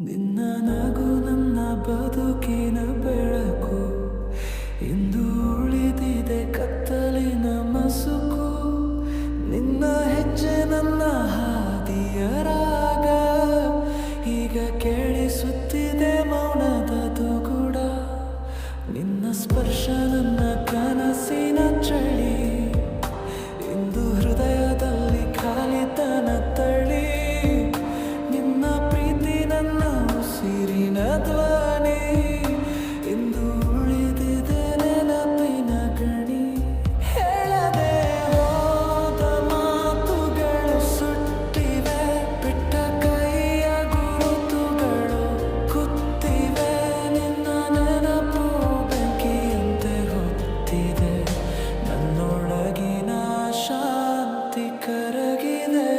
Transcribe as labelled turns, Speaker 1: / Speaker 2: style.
Speaker 1: ನಿನ್ನ ನಗು ನನ್ನ ಬದುಕಿನ ಬೆಳಕು, ಇಂದು ಉಳಿದಿದೆ ಕತ್ತಲಿನ ಮಸುಕು. ನಿನ್ನ ಹೆಜ್ಜೆ ನನ್ನ ಹಾದಿಯ ರಾಗ, ಈಗ ಕೇಳಿಸುತ್ತಿದೆ ಮೌನದ ತುಗುಡ. ನಿನ್ನ ಸ್ಪರ್ಶ ನನ್ನ ಕನಸಿನ ಚಳಿ, ಇಂದು ಹೃದಯದಲ್ಲಿ ಖಾಲಿತನ ತಳಿ. ನಿನ್ನ ಪ್ರೀತಿ ನನ್ನ ಉಸಿರಿನ ಧ್ವನಿ, ಇಂದು ಉಳಿದಿದೆ ನೆನಪಿನ ಗಣಿ. ಹೇಳದೆ ಹೋದ ಮಾತುಗಳು ಸುಟ್ಟಿವೆ, ಬಿಟ್ಟ ಕೈಯ ಗುರುತುಗಳು ಕುತ್ತಿವೆ. ನಿನ್ನ ನೆನಪು ಬೆಂಕಿಯಂತೆ ಹೊತ್ತಿದೆ, ನನ್ನೊಳಗಿನ ಶಾಂತಿ ಕರಗಿದೆ.